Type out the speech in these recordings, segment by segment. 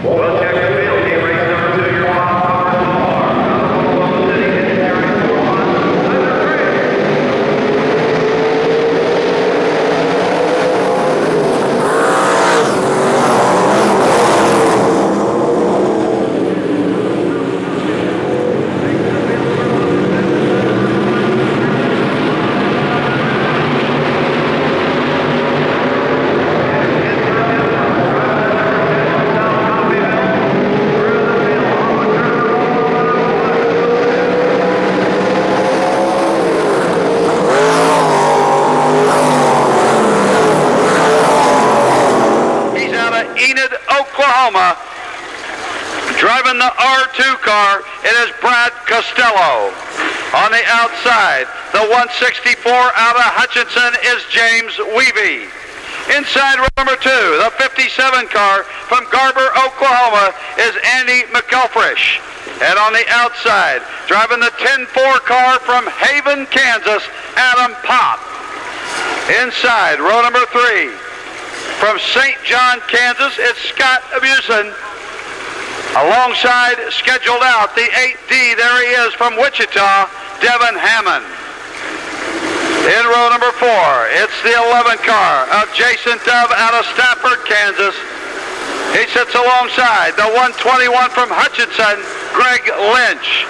Well, check the field team race number 2, your wild Thumpers so far. Oklahoma City getting their race number 1, under 3. Oklahoma. Driving the R2 car, it is Brad Costello. On the outside, the 164 out of Hutchinson is James Weavy. Inside row number 2, the 57 car from Garber, Oklahoma is Andy McElfresh. And on the outside, driving the 10-4 car from Haven, Kansas, Adam Pop. Inside row number 3, from St. John, Kansas, it's Scott Abusin. Alongside, scheduled out, the 8D, there he is from Wichita, Devin Hammond. In row number 4, it's the 11 car of Jason Dove out of Stafford, Kansas. He sits alongside the 121 from Hutchinson, Greg Lynch.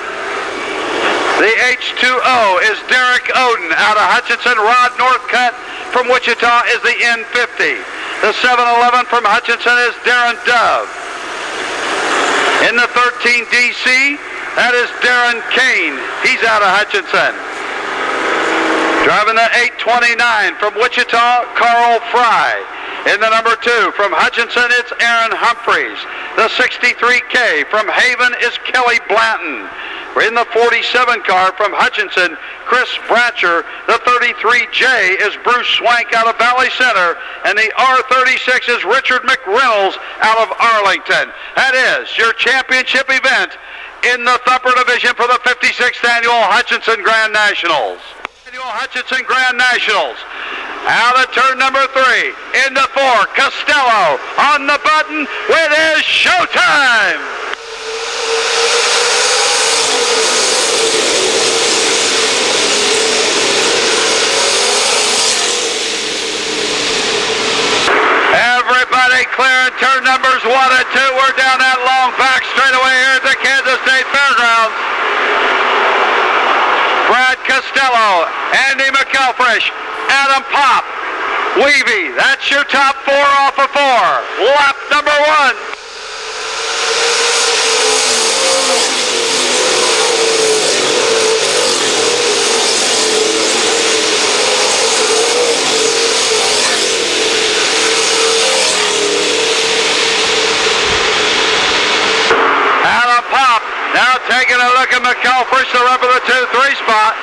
The H2O is Derek Oden out of Hutchinson. Rod Northcutt from Wichita is the N50. The 711 from Hutchinson is Darren Dove. In the 13 DC, that is Darren Kane. He's out of Hutchinson. Driving the 829 from Wichita, Carl Fry. In the number 2 from Hutchinson, it's Aaron Humphreys. The 63K from Haven is Kelly Blanton. In the 47 car from Hutchinson, Chris Bratcher. The 33J is Bruce Swank out of Valley Center. And the R36 is Richard McReynolds out of Arlington. That is your championship event in the Thumper Division for the 56th Annual Hutchinson Grand Nationals. Hutchinson Grand Nationals. Out of turn number 3, into 4, Costello on the button with his showtime. Everybody clearing turn numbers 1 and 2. We're down that long back straightaway here at the Kansas State Fairgrounds. Brad Costello, Andy McElfresh, Adam Pop, Weavy. That's your top 4 off of 4. Lap number 1. Adam Pop now taking a look at McElfresh, the rubber the 2-3 spot.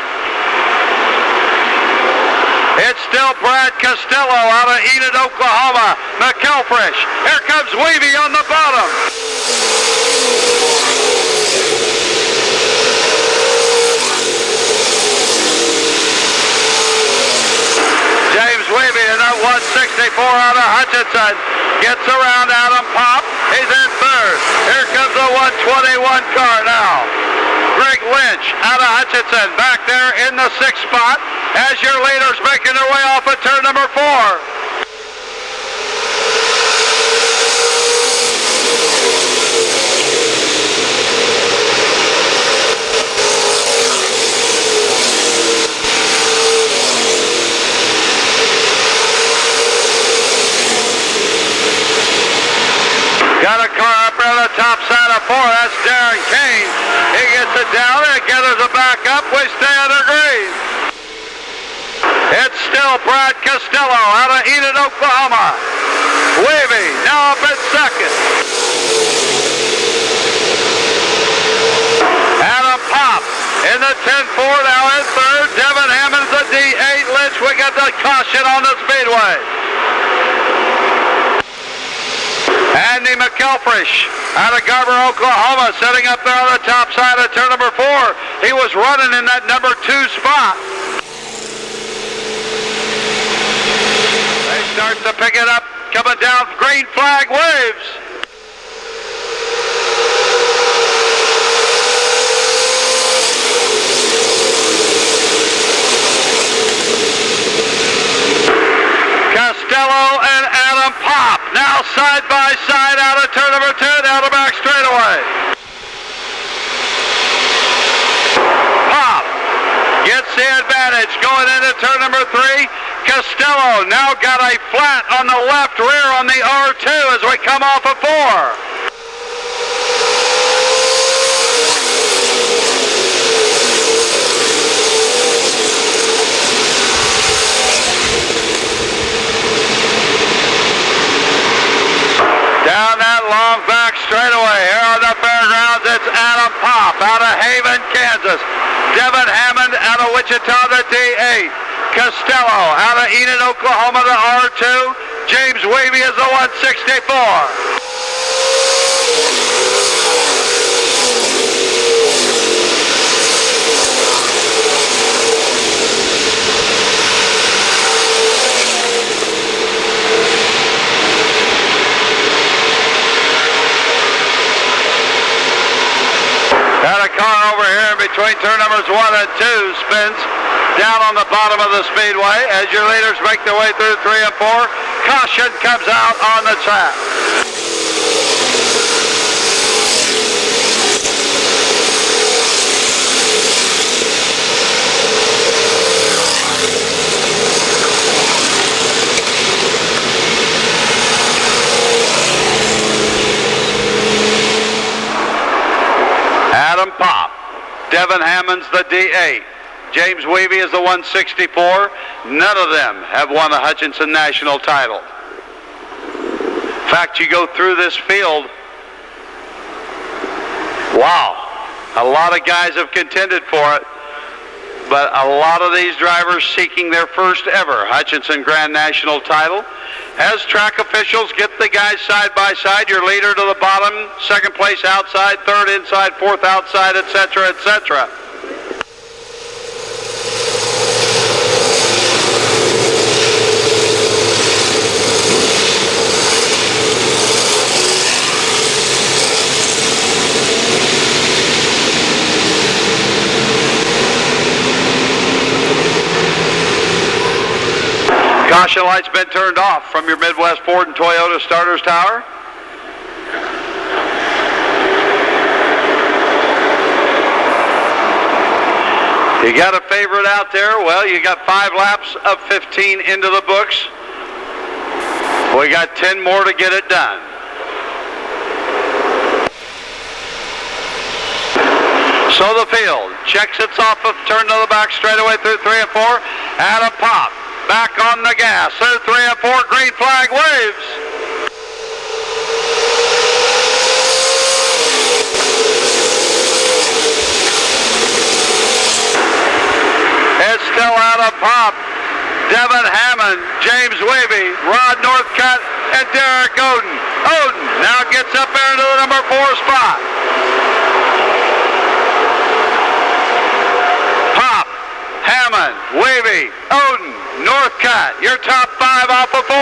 It's still Brad Costello out of Enid, Oklahoma. McElfresh. Here comes Weavy on the bottom. James Weavy in that 164 out of Hutchinson. Gets around Adam Pop. He's in third. Here comes the 121 car now. Greg Lynch out of Hutchinson back there in the 6th spot as your leaders making their way off of turn number 4. Got a car up there on the top side of 4. That's Darren Kane. He gets it down and gathers it back up. We stay under green. It's still Brad Costello out of Enid, Oklahoma. Weavy now up in 2nd. Adam Pop in the 10-4 now in 3rd. Devin Hammond's the D8. Lynch, we got the caution on the speedway. Andy McElfresh out of Garber, Oklahoma, sitting up there on the top side of turn number 4. He was running in that number 2 spot. They start to pick it up, coming down, green flag waves. Side by side out of turn number 2, down the back straightaway. Pop gets the advantage going into turn number 3. Costello now got a flat on the left rear on the R2 as we come off of 4. Down that long back straightaway here on the fairgrounds, it's Adam Pop out of Haven, Kansas. Devin Hammond out of Wichita, the D8. Costello out of Enid, Oklahoma, the R2. James Wavy is the 164. Got a car over here in between turn numbers 1 and 2, spins down on the bottom of the speedway as your leaders make their way through 3 and 4. Caution comes out on the track. Adam Pop, Devin Hammond's the D8, James Weavy is the 164. None of them have won a Hutchinson national title. In fact, you go through this field, wow, a lot of guys have contended for it, but a lot of these drivers seeking their first ever Hutchinson Grand National title. As track officials get the guys side by side, your leader to the bottom, second place outside, third inside, fourth outside, etc., etc. Caution light's been turned off from your Midwest Ford and Toyota starters tower. You got a favorite out there? Well, you got 5 laps of 15 into the books. We got 10 more to get it done. So the field checks its off of turn to the back straightaway through 3 and 4. Adam Pop back on the gas through 3 and 4. Green flag waves. It's still Adam Pop, Devin Hammond, James Wavy, Rod Northcutt, and Derek Oden. Oden now gets up there into the number 4 spot. Pop, Hammond, Wavy, Oden, Northcutt, your top 5 off of 4.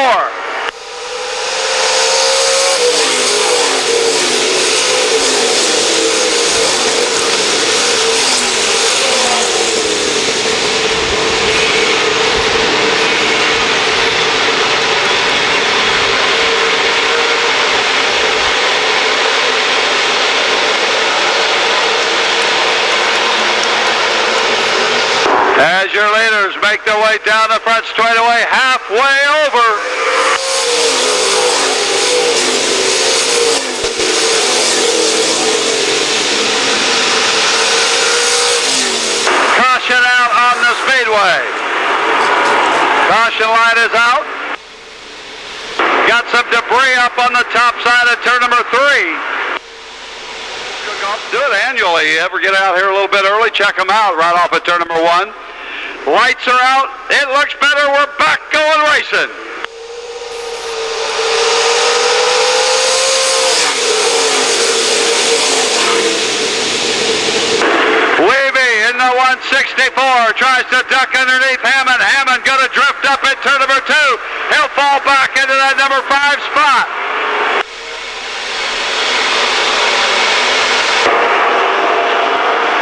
As your leaders make their way down the front straightaway, halfway over. Caution out on the speedway. Caution light is out. Got some debris up on the top side of turn number 3. Do it annually. You ever get out here a little bit early, check them out right off of turn number 1. Lights are out. It looks better. We're back going racing. Wavy in the 164 tries to duck underneath Hammond. Hammond going to drift up at turn number 2. He'll fall back into that number 5 spot.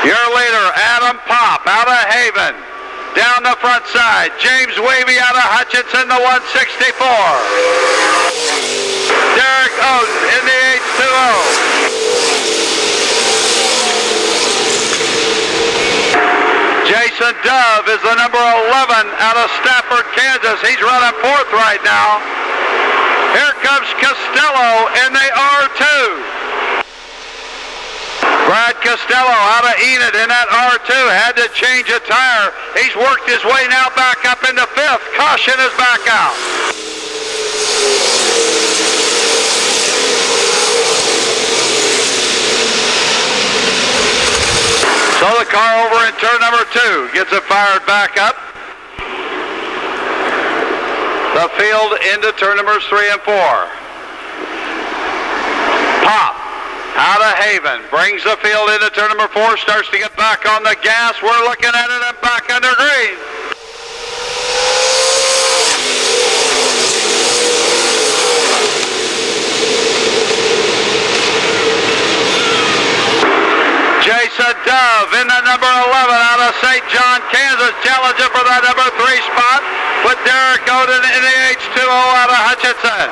Your leader, Adam Pop, out of Haven. Down the front side, James Wavy out of Hutchinson, the 164. Derek Jason Dove is the number 11 out of Stafford, Kansas. He's running fourth right now. Here comes Costello in the R2. Brad Costello out of Enid in that R2. Had to change a tire. He's worked his way now back up into fifth. Caution is back out. So the car over in turn number 2 gets it fired back up. The field into turn numbers 3 and 4. Pop out of Haven brings the field into turn number 4, starts to get back on the gas. We're looking at it and back under green. Jason Dove in the number 11 out of St. John, Kansas, challenging for that number 3 spot with Derek Oden in the H2O out of Hutchinson.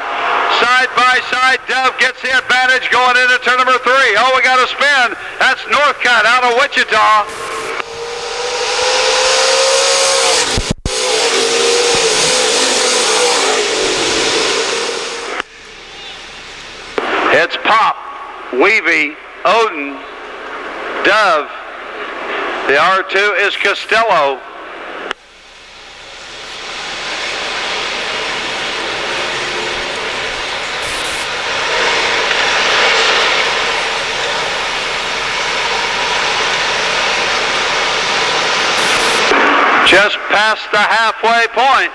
Side by side, Dove gets the advantage going into turn number 3. Oh, we got a spin. That's Northcutt out of Wichita. It's Pop, Weavy, Oden, Dove. The R2 is Costello. Just past the halfway point.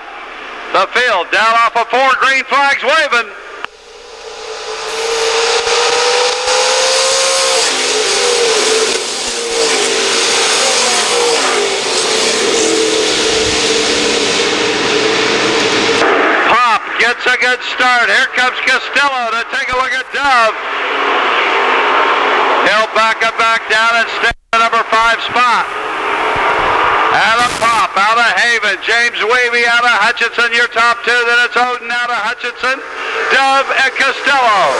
The field down off of 4 green flags waving. Gets a good start. Here comes Costello to take a look at Dove. He'll back down and stay in the number 5 spot. Adam Pop out of Haven. James Wavy out of Hutchinson, your top 2. Then it's Oden out of Hutchinson. Dove and Costello.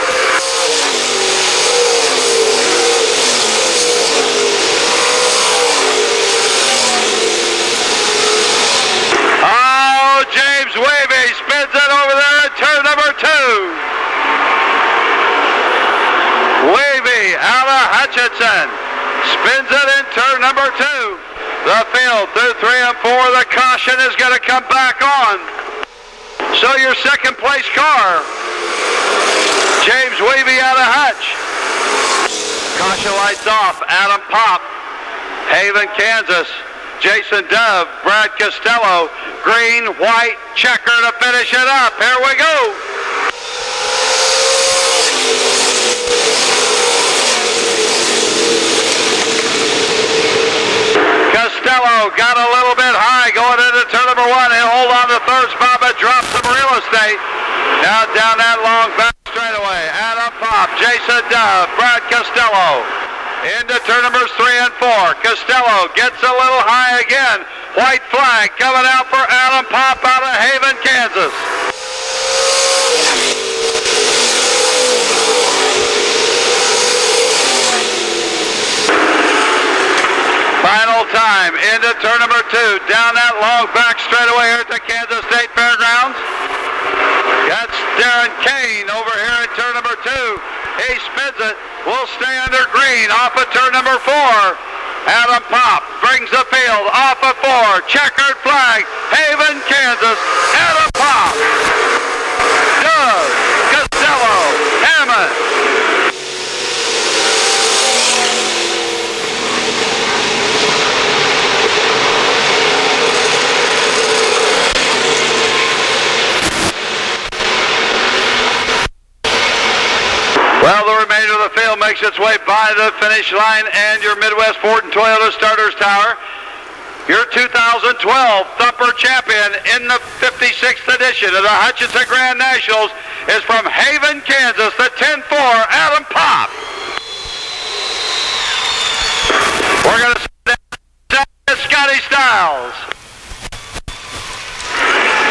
Oh, James Wavy spins it over there at turn number 2. Wavy out of Hutchinson spins it in turn number 2. The field through 3 and 4. The caution is going to come back on. So your second place car, James Wavy out of Hutch. Caution lights off. Adam Pop, Haven, Kansas. Jason Dove, Brad Costello, green, white, checker to finish it up. Here we go. Costello got a little bit high going into turn number 1. He'll hold on to third spot, but drop some real estate. Now down that long back straightaway. Adam Pop, Jason Dove, Brad Costello. Into turn numbers 3 and 4. Costello gets a little high again. White flag coming out for Adam Pop out of Haven, Kansas. Final time into turn number 2. Down that long back straightaway here at the Kansas State Fairgrounds. That's Darren Kane over here at turn number 2. He spins it. Will stay under green off of turn number 4. Adam Pop brings the field off of 4. Checkered flag. Haven, Kansas. Adam Pop. Dove. Costello. Hammond. Well, the remainder of the field makes its way by the finish line and your Midwest Ford and Toyota Starters Tower. Your 2012 Thumper champion in the 56th edition of the Hutchinson Grand Nationals is from Haven, Kansas, the 10-4 Adam Pop. We're going to send down Scotty Styles.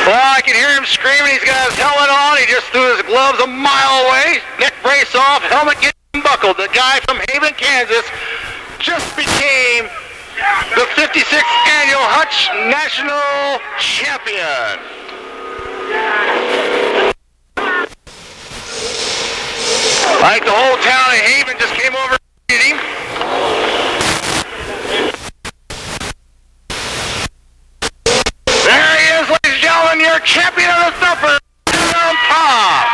Well, I can hear him screaming. He's got his helmet on. He just threw his gloves a mile away. Neck brace off, helmet getting buckled. The guy from Haven, Kansas just became the 56th annual Hutch National Champion. I think the whole town of Haven just came over to meet him. There he is, ladies and gentlemen, your champion of the Thumpers, Pop.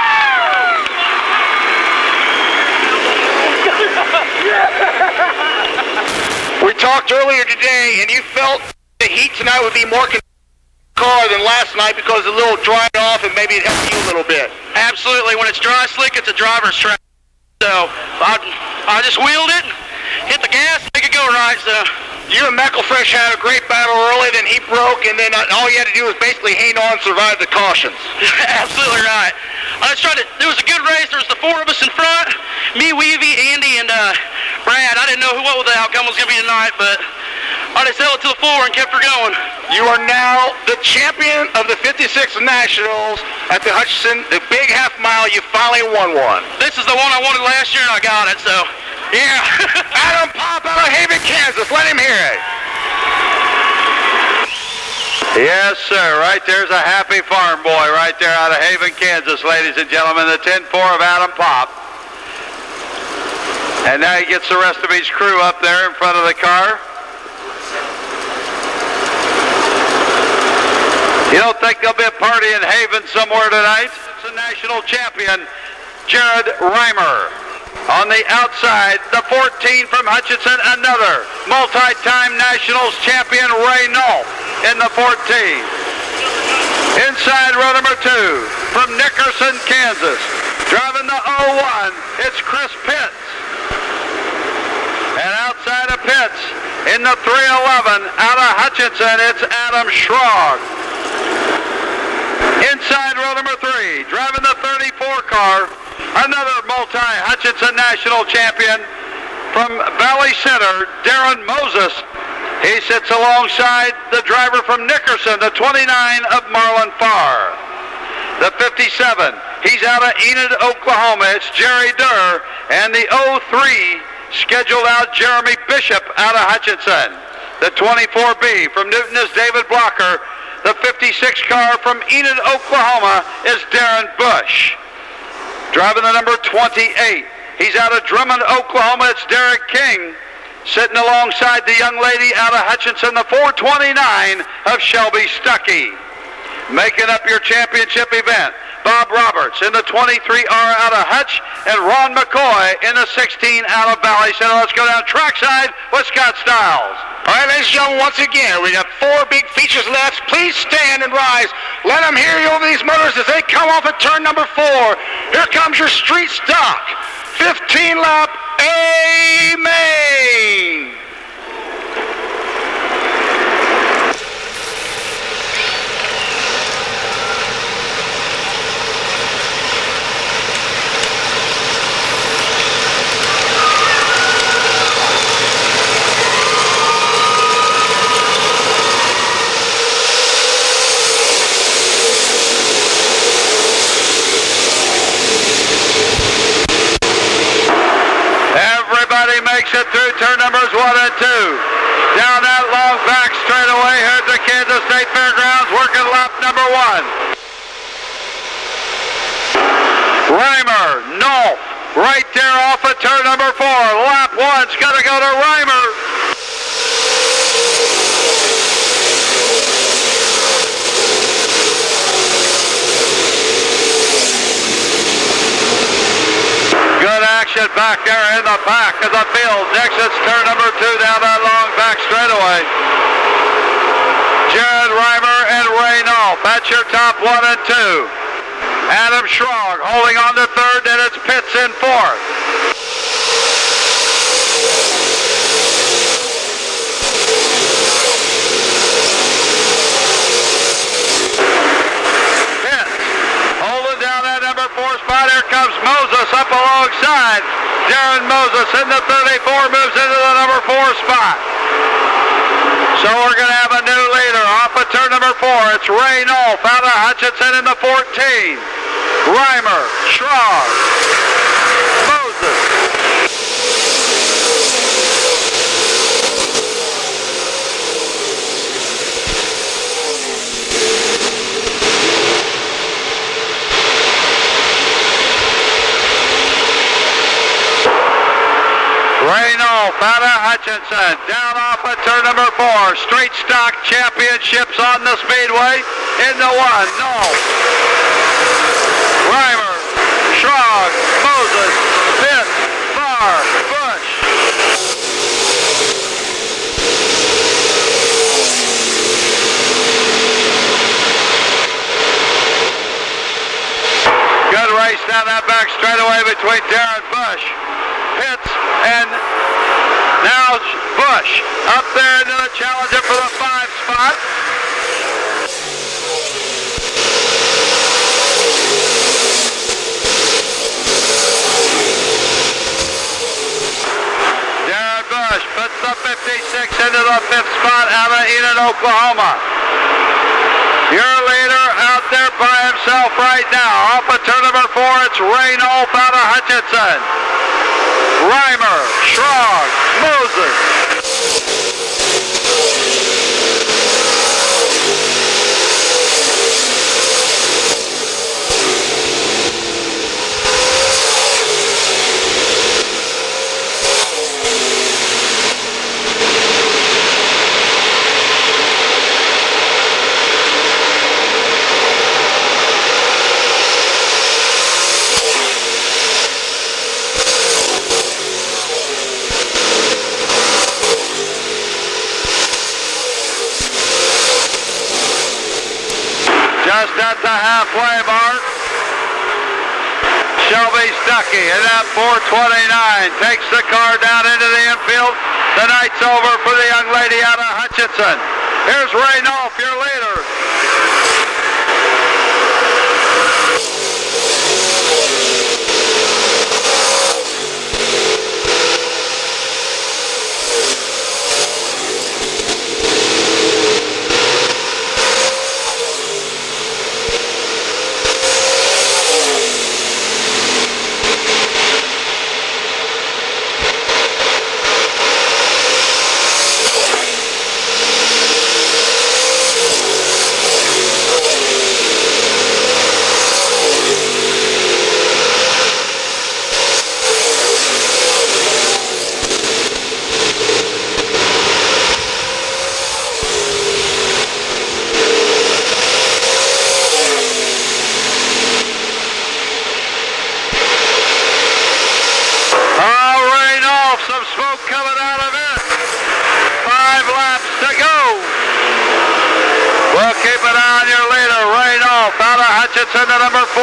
We talked earlier today, and you felt the heat tonight would be more car than last night because a little dried off and maybe it helped you a little bit. Absolutely. When it's dry slick, it's a driver's track. So I just wheeled it, hit the gas, make it go right. So you and McElfresh had a great battle early, then he broke, and then all you had to do was basically hang on and survive the cautions. Absolutely right. I just tried to. It was a good race. There was the four of us in front, me, Weavy, Andy, and Brad. I didn't know what the outcome was going to be tonight, but I just held it to the floor and kept her going. You are now the champion of the 56th Nationals at the Hutchinson, the big half mile. You finally won one. This is the one I wanted last year, and I got it, so yeah. Adam Pop out of Haven, Kansas. Let him hear it. Yes, sir. Right there's a happy farm boy right there out of Haven, Kansas, ladies and gentlemen. The 10-4 of Adam Pop. And now he gets the rest of his crew up there in front of the car. You don't think there'll be a party in Haven somewhere tonight? It's a national champion, Jared Reimer. On the outside, the 14 from Hutchinson, another multi-time nationals champion, Ray Nolf in the 14. Inside row number 2 from Nickerson, Kansas. Driving the 01, it's Chris Pitts. And outside of Pitts, in the 311, out of Hutchinson, it's Adam Schrog. Inside row number 3, driving the 34 car, another multi-Hutchinson national champion from Valley Center, Darren Moses. He sits alongside the driver from Nickerson, the 29 of Marlon Farr. The 57, he's out of Enid, Oklahoma. It's Jerry Durr. And the 03, scheduled out Jeremy Bishop out of Hutchinson. The 24B from Newton is David Blocker. The 56 car from Enid, Oklahoma is Darren Bush. Driving the number 28, he's out of Drummond, Oklahoma. It's Derek King. Sitting alongside the young lady out of Hutchinson, the 429 of Shelby Stuckey. Making up your championship event, Bob Roberts in the 23R out of Hutch and Ron McCoy in the 16 out of Valley Center. Let's go down trackside with Scott Stiles. All right, ladies and gentlemen, once again, we got 4 big features left. Please stand and rise. Let them hear you over these motors as they come off at turn number 4. Here comes your street stock. 15 lap, Amen. Makes it through turn numbers 1 and 2. Down that long back straightaway here at the Kansas State Fairgrounds, working lap number 1. Reimer, Nolf, right there off of turn number 4. Lap 1's got to go to Reimer. Good action back there in the back of the field. Next it's turn number 2 down that long back straightaway. Jared Reimer and Ray Nolf. That's your top 1 and 2. Adam Schrog holding on to 3rd, and it's Pitts in 4th. Spot. Here comes Moses up alongside. Darren Moses in the 34 moves into the number 4 spot. So we're going to have a new leader off of turn number 4. It's Ray Nolf out of Hutchinson in the 14. Reimer, Schrog, Moses. Reynolds out of Hutchinson, down off of turn number 4. Straight stock championships on the speedway. Into 1, no. Reimer, Schrog, Moses, Pitts, Farr, Bush. Good race down that back straightaway between Darren Bush, Pitts, and now Bush up there into the challenger for the 5 spot. Darren Bush puts the 56 into the 5th spot out of Enid, Oklahoma. Your leader out there by himself right now. Off of turn number 4, it's Reynolds out of Hutchinson. Reimer, Schrog, Moses. Just at the halfway mark, Shelby Stuckey in that 429 takes the car down into the infield. The night's over for the young lady out of Hutchinson. Here's Reynolds, your leader. Some smoke coming out of it. 5 laps to go. We'll keep an eye on your leader, Reynolds out of Hutchinson to number 14.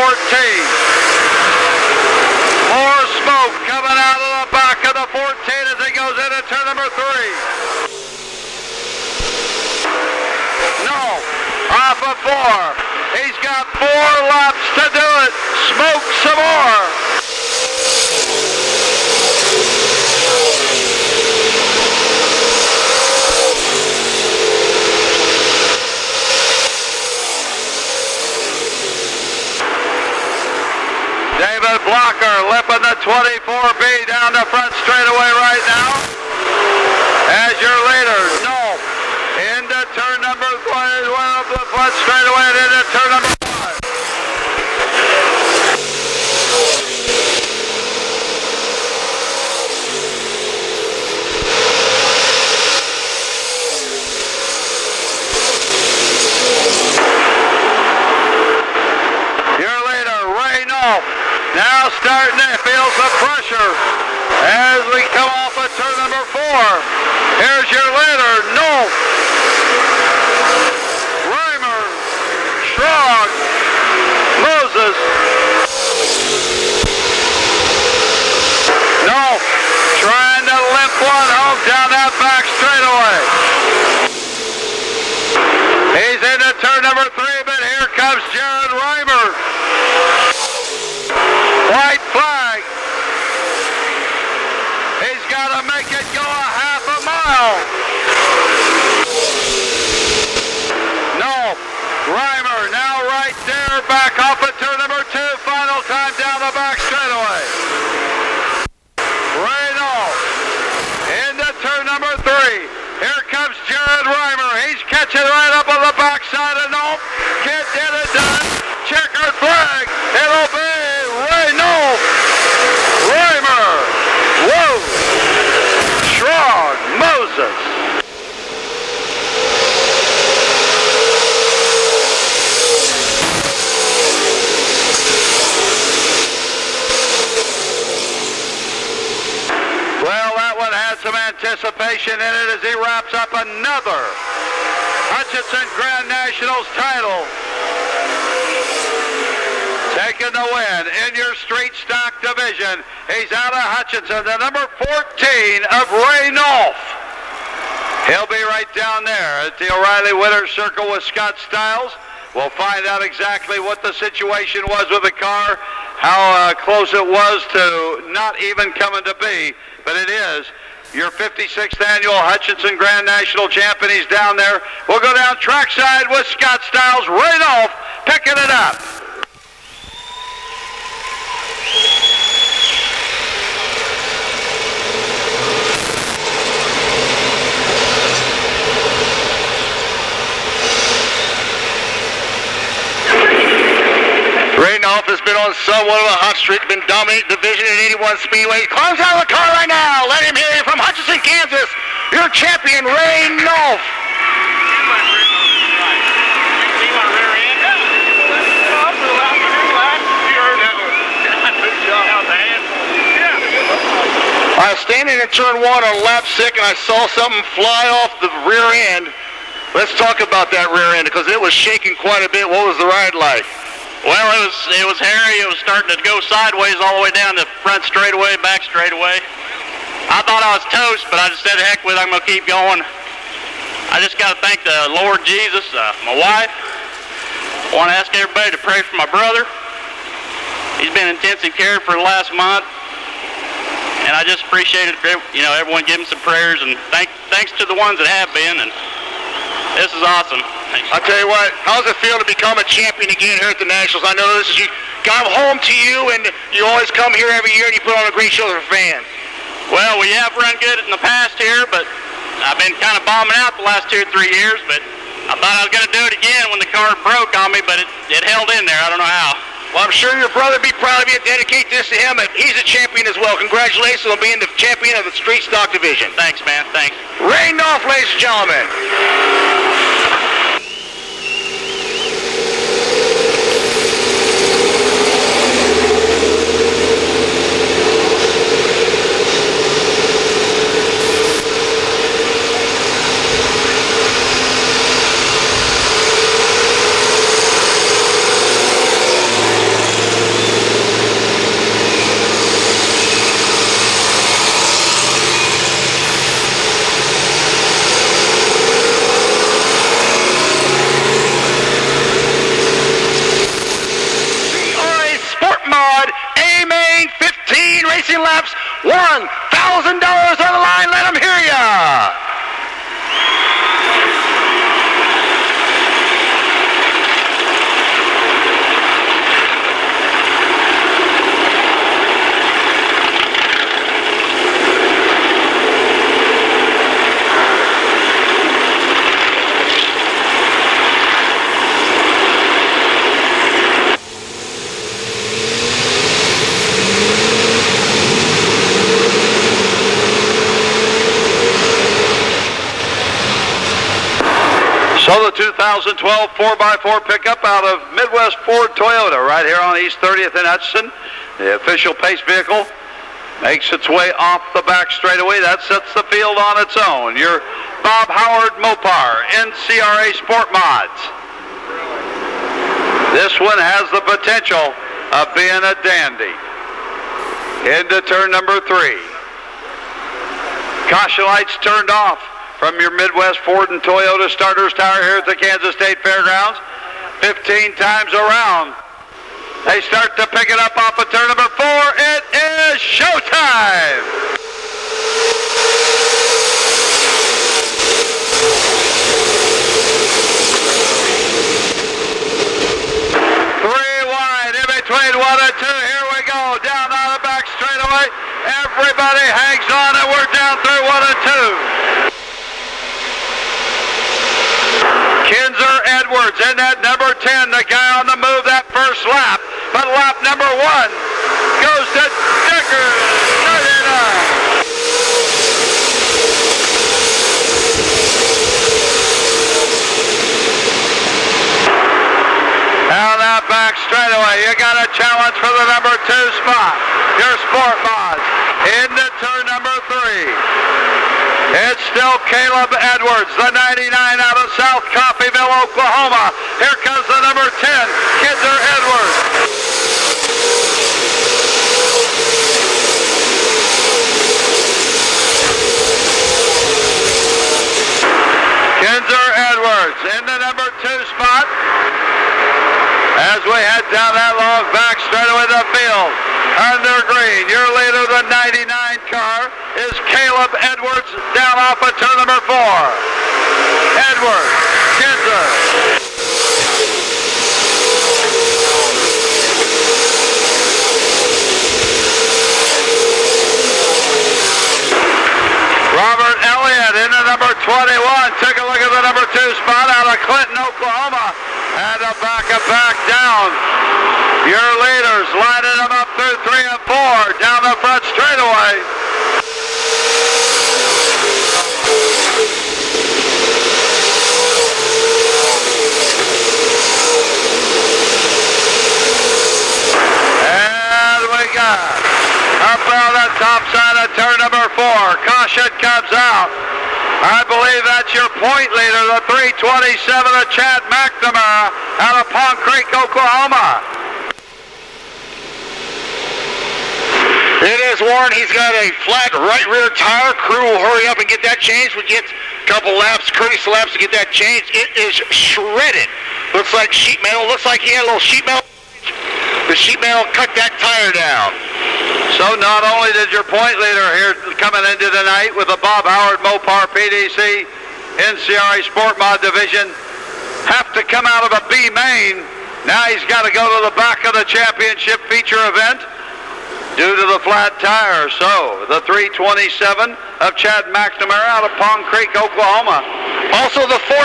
More smoke coming out of the back of the 14 as he goes into turn number 3. No, off of 4. He's got 4 laps to do it. Smoke some more. David Blocker lipping the 24B down the front straightaway right now. As your leader, no. Into turn number 3, went up the front straightaway and into turn number 5. Your leader, Reynolds. Now starting to feel some pressure as we come off of turn number 4. Here's your leader, no. Reimer, Schrog, Moses. No, trying to limp one home down that back straightaway. He's into turn number 3, but here comes Jared Reimer. White flag. He's got to make it go a half a mile. No. Reimer now right there, back off of turn number 2. Final time down the back straightaway. Reynolds into turn number 3. Here comes Jared Reimer. He's catching right up on the backside of Nope. Can't get it done. Checkered flag. It'll be Reynolds. Reimer. Whoa. some anticipation in it as he wraps up another Hutchinson Grand Nationals title. Taking the win in your street stock division. He's out of Hutchinson, the number 14 of Ray Nolf. He'll be right down there at the O'Reilly Winner's Circle with Scott Stiles. We'll find out exactly what the situation was with the car, how close it was to not even coming to be, but it is. Your 56th annual Hutchinson Grand National Champion. He's down there. We'll go down trackside with Scott Stiles. Ray Nolf picking it up. Randolph has been on somewhat of a hot streak, been dominating division at 81 Speedway. He climbs out of the car right now. Let him hear you from Hutchinson, Kansas. Your champion, Ray Nolf. I was standing in turn 1 on lap 6 and I saw something fly off the rear end. Let's talk about that rear end because it was shaking quite a bit. What was the ride like? Well, it was hairy. It was starting to go sideways all the way down the front straightaway, back straightaway. I thought I was toast, but I just said, heck with it, I'm going to keep going. I just got to thank the Lord Jesus, my wife. I want to ask everybody to pray for my brother. He's been intensive care for the last month. And I just appreciate it, everyone giving some prayers, and thanks to the ones that have been, and this is awesome. Thanks. I'll tell you what, how does it feel to become a champion again here at the Nationals? I know this is got home to you, and you always come here every year, and you put on a great show for fans. Well, we have run good in the past here, but I've been kind of bombing out the last 2 or 3 years, but I thought I was going to do it again when the car broke on me, but it held in there. I don't know how. Well, I'm sure your brother would be proud of you to dedicate this to him. He's a champion as well. Congratulations on being the champion of the street stock division. Thanks, man. Thanks. Ray Nolf, ladies and gentlemen. Laps, $1,000 on the line. Let them hear ya. So the 2012 4x4 pickup out of Midwest Ford Toyota right here on East 30th and Hutchinson. The official pace vehicle makes its way off the back straightaway. That sets the field on its own. Your Bob Howard Mopar NCRA Sport Mods. This one has the potential of being a dandy. Into turn number 3. Caution lights turned off from your Midwest Ford and Toyota Starters Tower here at the Kansas State Fairgrounds. 15 times around. They start to pick it up off of turn number 4. It is showtime! Three wide in between 1 and 2. Here we go. Down on the back straightaway. Everybody hangs on and we're down through 1 and 2. Kinzer Edwards in that number 10, the guy on the move that first lap. But lap number 1 goes to Decker, 99. Down that back straightaway, you got a challenge for the number 2 spot. Your Sport Mods into turn number 3. It's still Caleb Edwards, the 99 out of South Coffeyville, Oklahoma. Here comes the number 10, Kinzer Edwards. Kinzer Edwards in the number 2 spot. As we head down that long back straightaway of the field, under green, your leader, the 99 car, is Caleb Edwards down off of turn number 4. Edwards, Kinzer. Robert Elliott in the number 21. Took a look at the number 2 spot out of Clinton, Oklahoma. Had to back down. Your leaders lining them up through 3 and 4 down the front straightaway. And we got up on the top side of turn number 4. Caution comes out. I believe that's your point leader, the 327 of Chad McNamara out of Pond Creek, Oklahoma. It is Warren. He's got a flat right rear tire. Crew will hurry up and get that changed. We get a couple laps, courtesy laps to get that changed. It is shredded. Looks like sheet metal. Looks like he had a little sheet metal. The sheet metal cut that tire down. So not only did your point leader here coming into tonight with the Bob Howard Mopar PDC NCRA Sport Mod Division have to come out of a B main, now he's got to go to the back of the championship feature event due to the flat tire. So the 327 of Chad McNamara out of Pond Creek, Oklahoma. Also the 42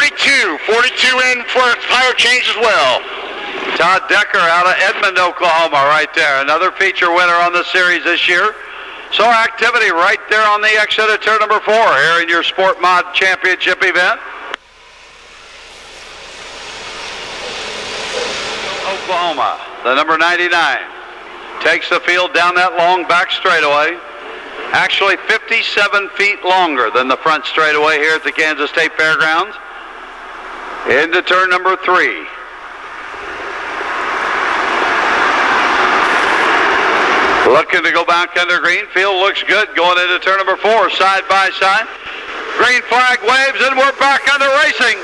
in for a tire change as well. Todd Decker out of Edmond, Oklahoma right there. Another feature winner on the series this year. So activity right there on the exit of turn number 4 here in your Sport Mod Championship event. Oklahoma, the number 99, takes the field down that long back straightaway. Actually 57 feet longer than the front straightaway here at the Kansas State Fairgrounds. Into turn number 3. Looking to go back under green. Field looks good going into turn number 4, side by side. Green flag waves and we're back under racing.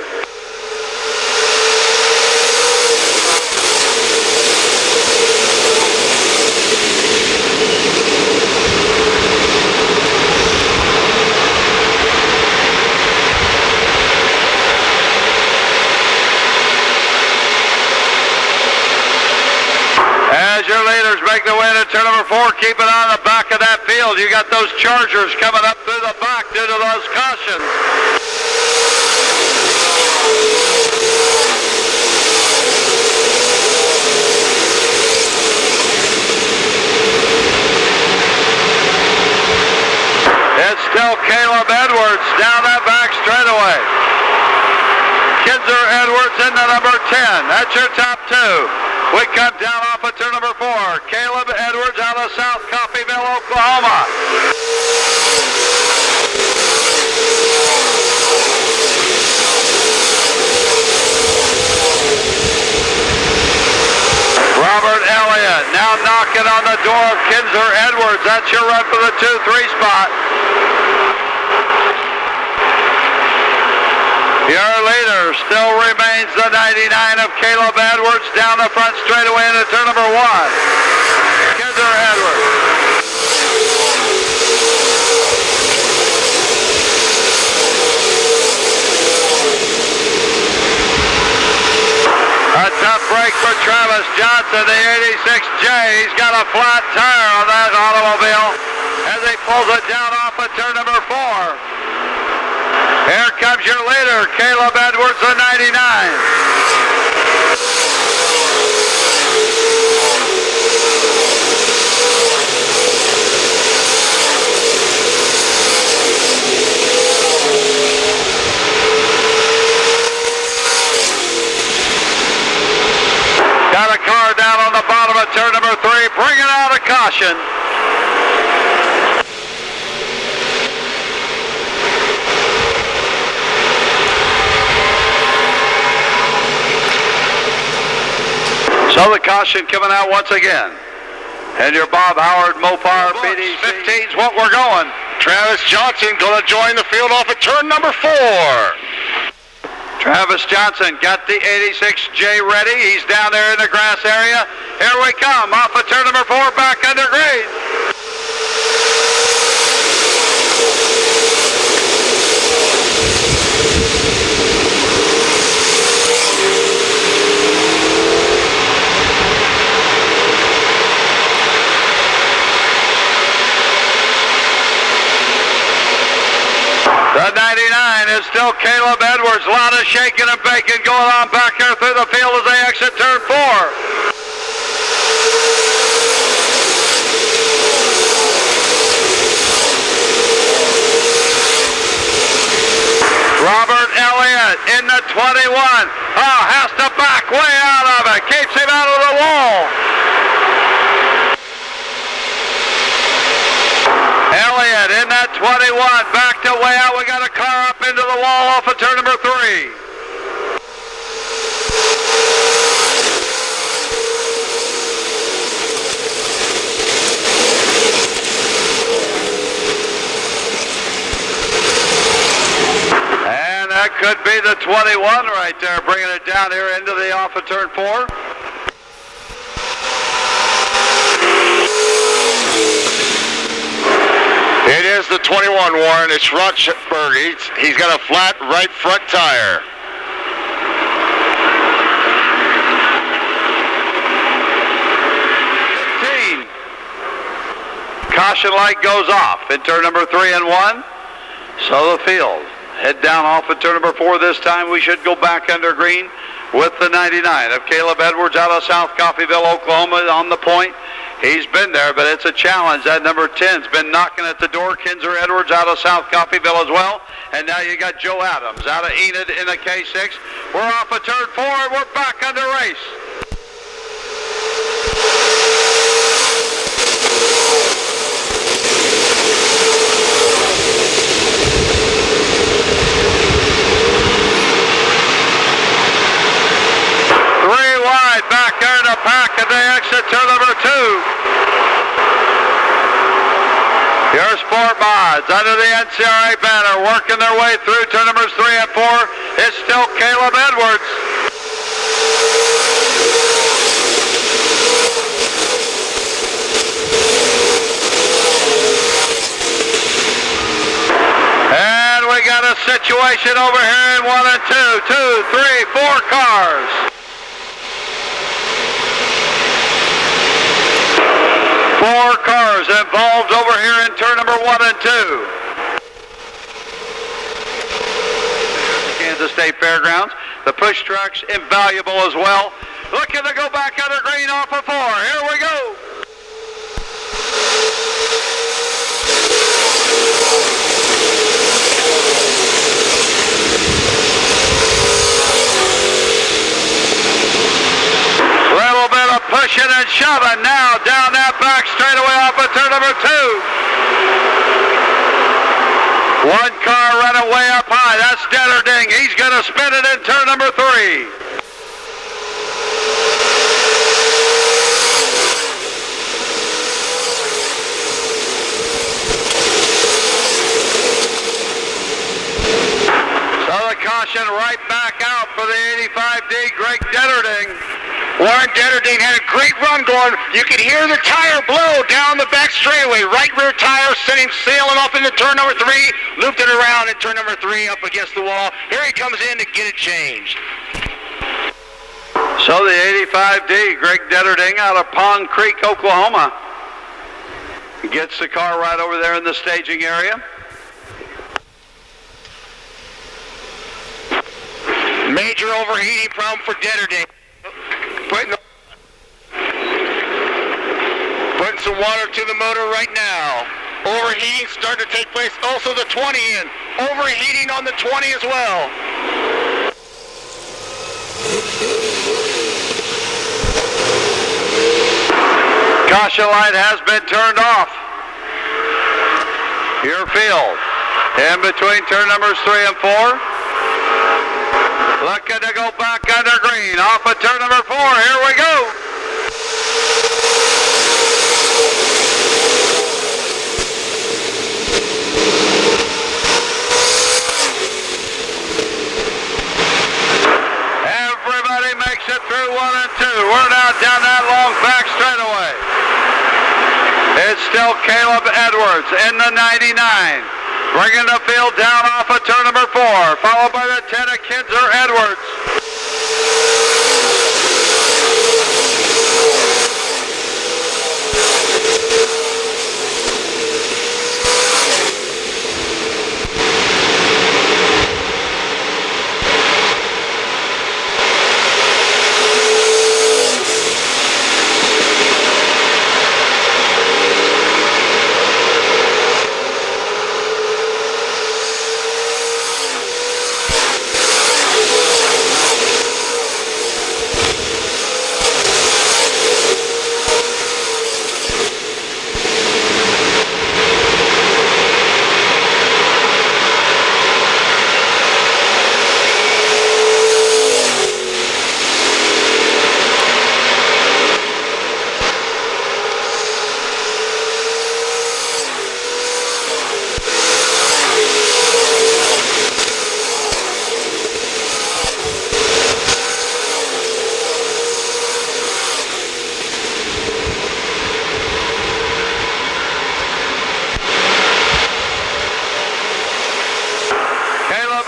As your leaders make their way to turn number 4, keep it on the back of that field. You got those Chargers coming up through the back due to those cautions. It's still Caleb Edwards down that back straightaway. Kinzer Edwards in the number 10. That's your top 2. We come down off of turn number 4. Caleb Edwards out of South Coffeyville, Oklahoma. Robert Elliott now knocking on the door of Kinzer Edwards. That's your run for the 2-3 spot. Your leader still remains the 99 of Caleb Edwards down the front straightaway into turn number 1. Kinzer Edwards. A tough break for Travis Johnson, the 86J. He's got a flat tire on that automobile as he pulls it down off of turn number 4. Here comes your leader, Caleb Edwards, the 99. Got a car down on the bottom of turn number 3, bringing out a caution. So the caution coming out once again. And your Bob Howard Mopar BDC. 15's what we're going. Travis Johnson going to join the field off at turn number 4. Travis Johnson got the 86J ready. He's down there in the grass area. Here we come off of turn number 4 back under green. The 99 is still Caleb Edwards. A lot of shaking and baking going on back here through the field as they exit turn 4. Robert Elliott in the 21. Oh, has to back way out of it. Keeps him out of the wall. Elliott in that 21, back to way out. We got a car up into the wall off of turn number 3. And that could be the 21 right there, bringing it down here into the off of turn 4. It is the 21, Warren. It's Rutschberg. He's got a flat right front tire. Caution light goes off in turn number 3 and 1. So the field head down off at turn number 4 this time. We should go back under green with the 99 of Caleb Edwards out of South Coffeyville, Oklahoma on the point. He's been there, but it's a challenge. That number 10's been knocking at the door. Kinzer Edwards out of South Coffeyville as well. And now you got Joe Adams out of Enid in the K6. We're off of turn 4 and we're back under race. Back there in the pack and they exit turn number 2. Your Sport Mods under the NCRA banner working their way through turn numbers 3 and 4. It's still Caleb Edwards. And we got a situation over here in 1 and 2. 2, 3, 4 cars. 4 cars involved over here in turn number 1 and 2. Kansas State Fairgrounds. The push truck's invaluable as well. Looking to go back under green off of 4. Here we go. Little bit of pushing and shoving now down that back straightaway off of turn number 2. One car running way up high. That's Detterding. He's going to spin it in turn number 3. So the caution right back out for the 85D, Greg Detterding. Warren Detterding had a great run going. You could hear the tire blow down the back straightaway. Right rear tire sent him sailing off into turn number 3. Looped it around in turn number 3 up against the wall. Here he comes in to get it changed. So the 85D, Greg Detterding out of Pond Creek, Oklahoma. Gets the car right over there in the staging area. Major overheating problem for Detterding. Putting some water to the motor right now. Overheating starting to take place. Also the 20 in. Overheating on the 20 as well. Caution light has been turned off. Your field in between turn numbers 3 and 4. Looking to go back under green off of turn number 4. Here we go. Edwards in the 99. Bringing the field down off of turn number 4, followed by the 10 of Kinzer Edwards.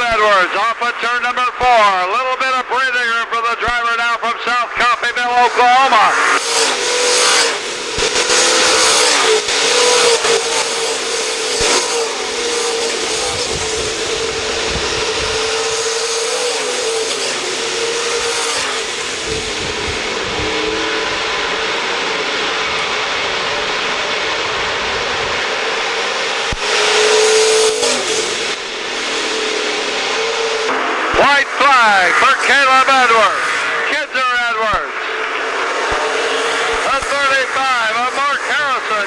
Edwards off of turn number 4. A little bit of breathing room for the driver now from South Coffeyville, Oklahoma. White flag for Caleb Edwards. Kinzer Edwards. The 35 of Mark Harrison.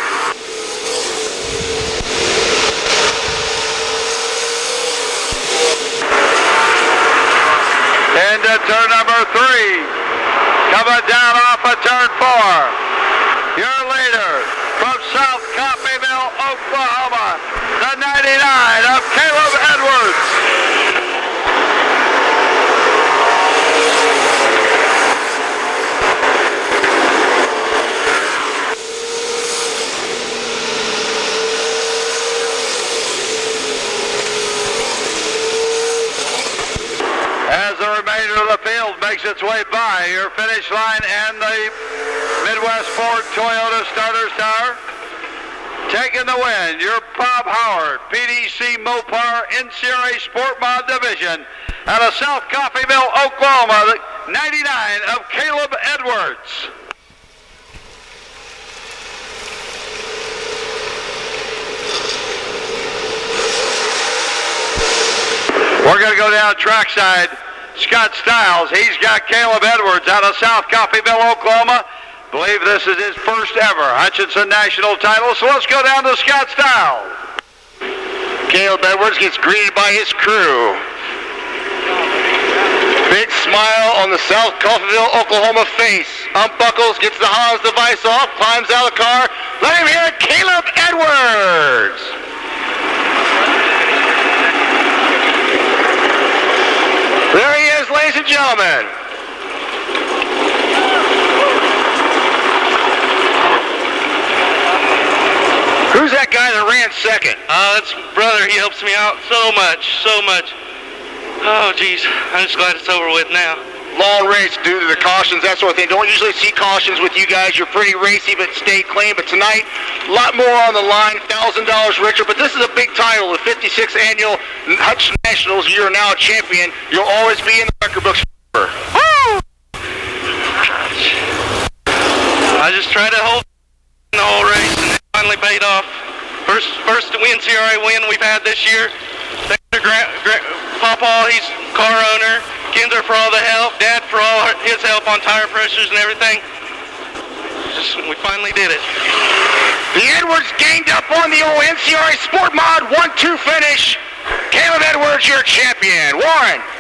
Into turn number 3. Coming down off of turn 4. Your leader from South Coffeyville, Oklahoma. The 99 of Caleb Edwards. As the remainder of the field makes its way by your finish line and the Midwest Ford Toyota Starters Tower, taking the win, your Bob Howard, PDC Mopar NCRA Sport Mod Division out of South Coffeyville, Oklahoma, the 99 of Caleb Edwards. We're going to go down trackside. Scott Stiles, he's got Caleb Edwards out of South Coffeyville, Oklahoma. Believe this is his first ever Hutchinson national title, so let's go down to Scott Stiles. Caleb Edwards gets greeted by his crew. Big smile on the South Coffeyville, Oklahoma face. Unbuckles, gets the Hans device off, climbs out of the car. Let him hear Caleb Edwards. There he is, ladies and gentlemen. Who's that guy that ran second? That's brother. He helps me out so much. Oh, geez. I'm just glad it's over with now. Long race due to the cautions, that sort of thing. Don't usually see cautions with you guys. You're pretty racy, but stayed clean. But tonight, a lot more on the line, $1,000 richer. But this is a big title, the 56th annual Hutch Nationals. You're now a champion. You'll always be in the record books forever. Woo! I just tried to hold the whole race, and it finally paid off. First NCRA win we've had this year. Thanks to Papa, he's car owner. Kinzer for all the help, Dad for all his help on tire pressures and everything. We finally did it. The Edwards ganged up on the old NCRA Sport Mod 1-2 finish. Caleb Edwards, your champion. Warren.